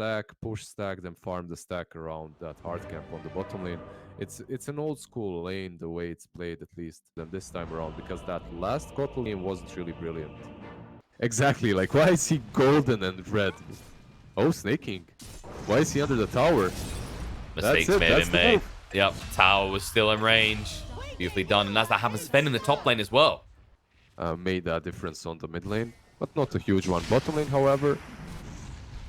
stack, push stack, then farm the stack around that hard camp on the bottom lane. It's an old school lane, the way it's played, at least than this time around, because that last Kotlin game wasn't really brilliant. Exactly, like why is he golden and red? Oh, snaking. Why is he under the tower? Mistakes may have been made. Yep, tower was still in range. Beautifully done, and as that happens, Sven in the top lane as well. Made a difference on the mid lane, but not a huge one. Bottom lane, however.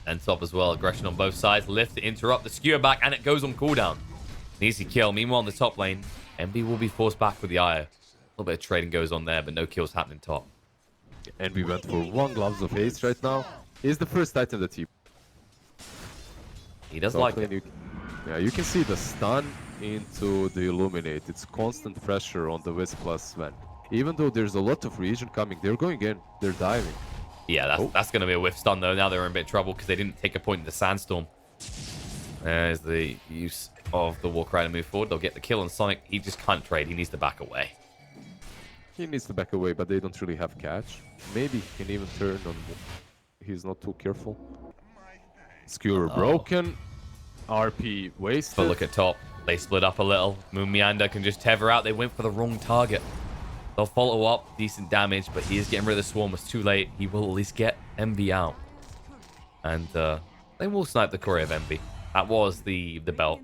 And top as well, aggression on both sides. Lift to interrupt the skewer back, and it goes on cooldown. An easy kill. Meanwhile, on the top lane, Envy will be forced back with the Io. A little bit of trading goes on there, but no kills happening top. Envy went for 1 Gloves of Haste right now. He's the first item that he does like it. Yeah, you can see the stun into the Illuminate. It's constant pressure on the Wisp plus Sven. Even though there's a lot of region coming, they're going in. They're diving. Yeah, that's going to be a whiff stun, though. Now they're in a bit of trouble because they didn't take a point in the Sandstorm. There's the use of the Warcry to move forward. They'll get the kill on Sonic. He just can't trade. He needs to back away. He needs to back away, but they don't really have catch. Maybe he can even turn on... He's not too careful. Skewer broken. RP wasted. But look at top. They split up a little. Moon Meander can just tether out. They went for the wrong target. They'll follow up. Decent damage, but he is getting rid of the Swarm. It's too late. He will at least get Envy out. And they will snipe the Courier of Envy. That was the belt.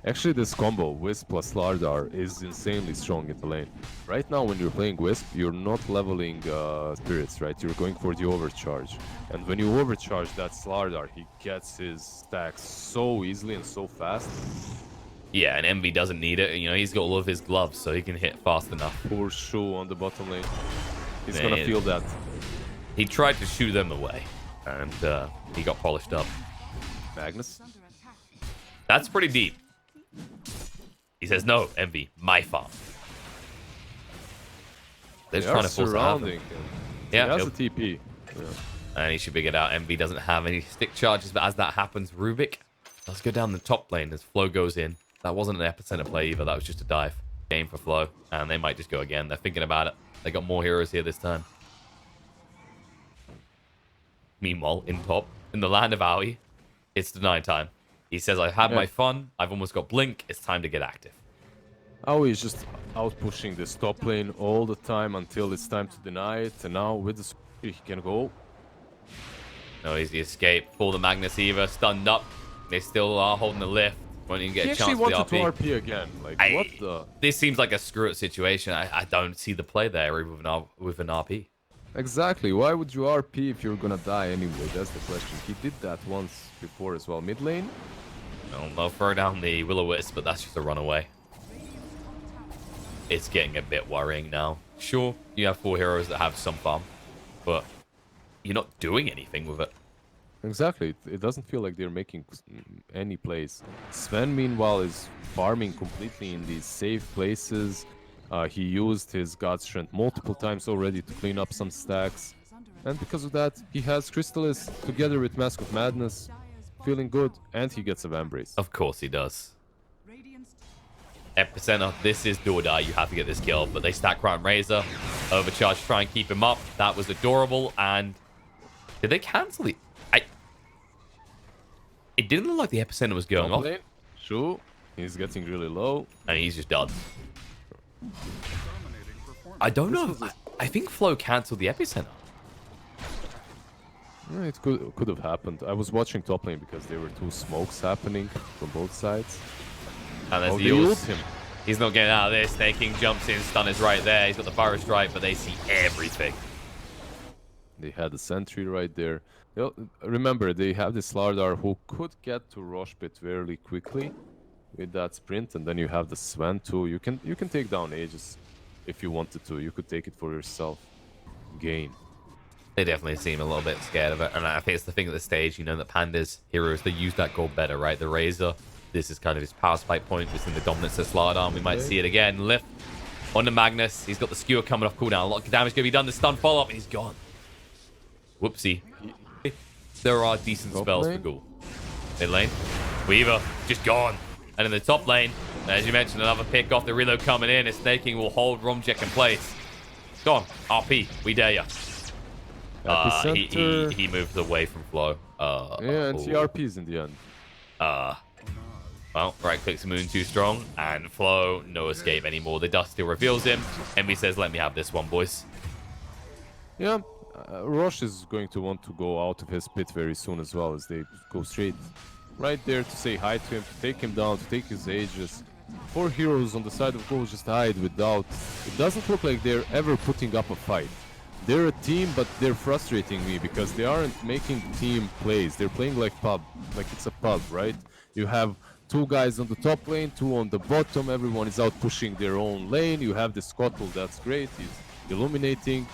Actually, this combo, Wisp plus Lardar, is insanely strong in the lane. Right now, when you're playing Wisp, you're not leveling spirits, right? You're going for the overcharge. And when you overcharge that Slardar, he gets his stacks so easily and so fast. Yeah, and Envy doesn't need it. You know, he's got all of his gloves, so he can hit fast enough. Poor Shu on the bottom lane. He's gonna feel that. He tried to shoo them away, and he got polished up. Magnus? That's pretty deep. He says, no, Envy, my farm. They're trying to force surrounding him. Yeah, he has a TP. Yeah. And he should be get out. Envy doesn't have any stick charges, but as that happens, Rubik, let's go down the top lane as Flow goes in. That wasn't an epicenter play either. That was just a dive. Game for Flow, and they might just go again. They're thinking about it. They got more heroes here this time. Meanwhile, in top, in the land of Aoi, it's deny time. He says, I've had my fun. I've almost got Blink. It's time to get active. Aoi is just out pushing this top lane all the time until it's time to deny it. And now with the he can go. No easy escape. Pull the Magnus Eva. Stunned up. They still are holding the lift. Won't even get a chance for the RP. He wanted to RP again. Like, what the? This seems like a screw-it situation. I don't see the play there with an RP. Exactly. Why would you RP if you're gonna die anyway? That's the question. He did that once before as well. Mid lane? No, they'll throw down the Will-O-Wisp, but that's just a runaway. It's getting a bit worrying now. Sure, you have 4 heroes that have some farm, but you're not doing anything with it. Exactly. It doesn't feel like they're making any plays. Sven, meanwhile, is farming completely in these safe places. He used his God Strength multiple times already to clean up some stacks. And because of that, he has Crystallis together with Mask of Madness. Feeling good, and he gets a Vambrace. Of course he does. Epicenter, this is do or die. You have to get this kill, but they stack Crown Razor. Overcharge, try and keep him up. That was adorable, and did they cancel it? It didn't look like the Epicenter was going off. Sure, he's getting really low. And he's just done. I don't know. I think Flow cancelled the Epicenter. It could have happened. I was watching top lane because there were 2 smokes happening from both sides. And there's the ult. He's not getting out of this. Snake King jumps in, stun is right there. He's got the Burrow Strike, but they see everything. They had the sentry right there. Remember, they have this Lardar who could get to Rosh Pit fairly quickly with that sprint, and then you have the Sven too. You can take down Aegis if you wanted to. You could take it for yourself. Gain. They definitely seem a little bit scared of it, and I think it's the thing at this stage, you know, that Pandas heroes, they use that gold better, right? The Razor, this is kind of his power spike point, just in the dominance of Slardar. We might see it again. Lift on the Magnus. He's got the skewer coming off cooldown. A lot of damage going to be done. The stun follow-up, and he's gone. Whoopsie. There are decent spells for Ghoul. Mid lane. Weaver, just gone. And in the top lane, as you mentioned, another pick off the reload coming in. His Snaking will hold Romjek in place. Gone. RP, we dare ya. He moves away from Flow. Yeah, and Oh. TRPs in the end. Well, right clicks Moon too strong, and Flo, no escape anymore. The dust still reveals him. Envy says, let me have this one, boys. Yeah, Roche is going to want to go out of his pit very soon as well, as they go straight right there to say hi to him, to take him down, to take his Aegis. 4 heroes on the side of Ghoul just hide without... It doesn't look like they're ever putting up a fight. They're a team, but they're frustrating me because they aren't making team plays. They're playing like pub, like it's a pub, right? You have 2 guys on the top lane, 2 on the bottom. Everyone is out pushing their own lane. You have the Scuttle, that's great. He's illuminating.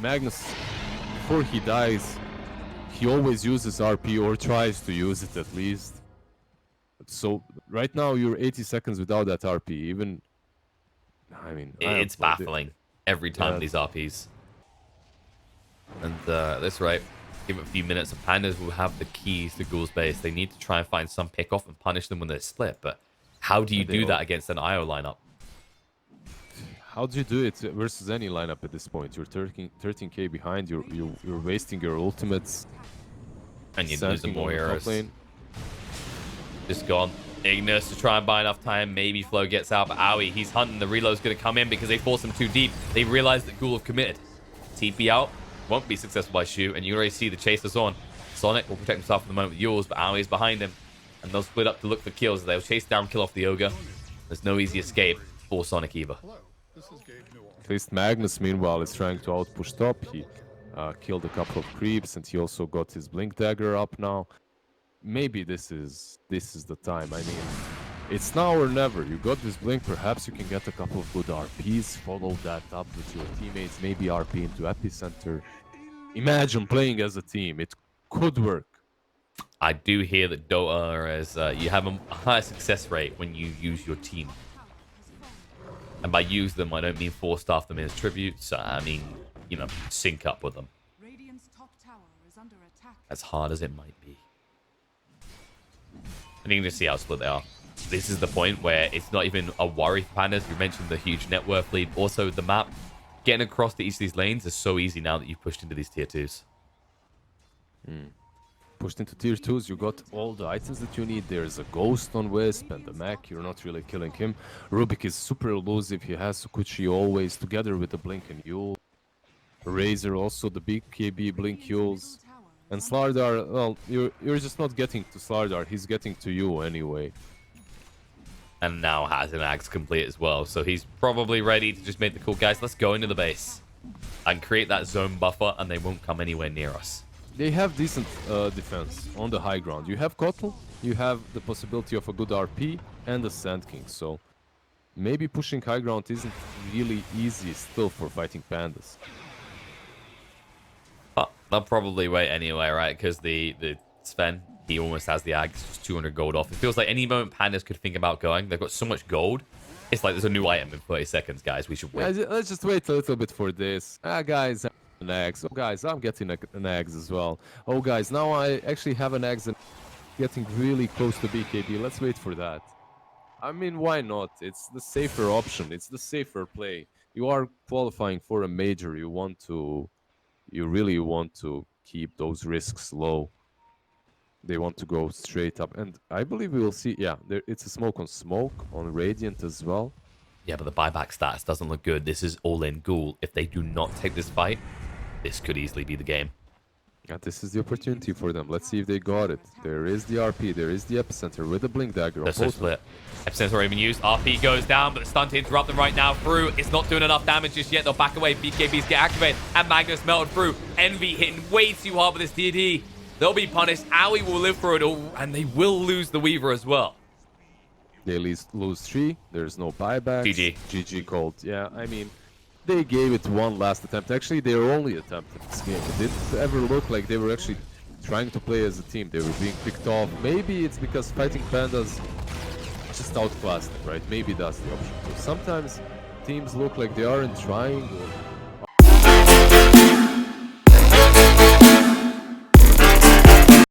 Magnus, before he dies, he always uses RP or tries to use it at least. So right now you're 80 seconds without that RP. Even, I mean, It's baffling every time these RPs. And that's right. Give it a few minutes, and Pandas will have the keys to Ghoul's base. They need to try and find some pick off and punish them when they're split. But how do you do that against an IO lineup? How do you do it versus any lineup at this point? You're 13k behind. You're wasting your ultimates. And you're losing more heroes. Lane. Just gone. Ignis to try and buy enough time. Maybe Flo gets out, but Aoi, he's hunting. The reload's going to come in because they force him too deep. They realize that Ghoul have committed. TP out. Won't be successful by Shu, and you already see the chasers on. Sonic will protect himself for the moment with yours, but Aoi's behind him. And they'll split up to look for kills. They'll chase down, kill off the Ogre. There's no easy escape for Sonic either. At least Magnus, meanwhile, is trying to outpush top. He killed a couple of creeps, and he also got his Blink Dagger up now. Maybe this is the time. I mean, it's now or never. You got this Blink, perhaps you can get a couple of good RPs, follow that up with your teammates, maybe RP into Epicenter. Imagine playing as a team. It could work. I do hear that Dota is you have a higher success rate when you use your team. And by use them, I don't mean force-staff them as tributes. I mean, you know, sync up with them. As hard as it might be. I think you can just see how split they are. This is the point where it's not even a worry for Pandas. You mentioned the huge net worth lead. Also, the map, getting across to each of these lanes is so easy now that you've pushed into these tier 2s. Pushed into tier 2s, you got all the items that you need. There's a Ghost on Wisp and the Mech. You're not really killing him. Rubik is super elusive. He has Sukuchi always together with the Blink and Yule. Razor also the big KB Blink Yules. And Slardar, well, you're just not getting to Slardar. He's getting to you anyway. And now has an Axe complete as well. So he's probably ready to just make the call. Guys, let's go into the base. And create that zone buffer, and they won't come anywhere near us. They have decent defense on the high ground. You have Kotal, you have the possibility of a good RP, and the Sand King. So maybe pushing high ground isn't really easy still for fighting Pandas. But they'll probably wait anyway, right? Because the Sven, he almost has the Ags, just 200 gold off. It feels like any moment Pandas could think about going. They've got so much gold. It's like there's a new item in 30 seconds, guys. We should wait. Yeah, let's just wait a little bit for this. Guys, an Axe. Oh, guys, I'm getting an Axe as well. Oh, guys, now I actually have an Axe and getting really close to BKB. Let's wait for that. I mean, why not? It's the safer option. It's the safer play. You are qualifying for a major. You really want to keep those risks low. They want to go straight up. And I believe we will see, yeah, it's a smoke on Radiant as well. Yeah, but the buyback stats doesn't look good. This is all in Ghoul. If they do not take this fight, this could easily be the game. Yeah, this is the opportunity for them. Let's see if they got it. There is the RP. There is the Epicenter with the Blink Dagger. They're so split. Epicenter's already been used. RP goes down, but the stun to interrupt them right now. Through, it's not doing enough damage just yet. They'll back away. BKBs get activated, and Magnus melted through. Envy hitting way too hard with this DD. They'll be punished. Aoi will live through it all, and they will lose the Weaver as well. They lose 3. There's no buyback. GG. GG called. Yeah, I mean, they gave it one last attempt. Actually, their only attempt at this game. It didn't ever look like they were actually trying to play as a team. They were being picked off. Maybe it's because fighting Pandas just outclassed them, right? Maybe that's the option. So sometimes teams look like they aren't trying, or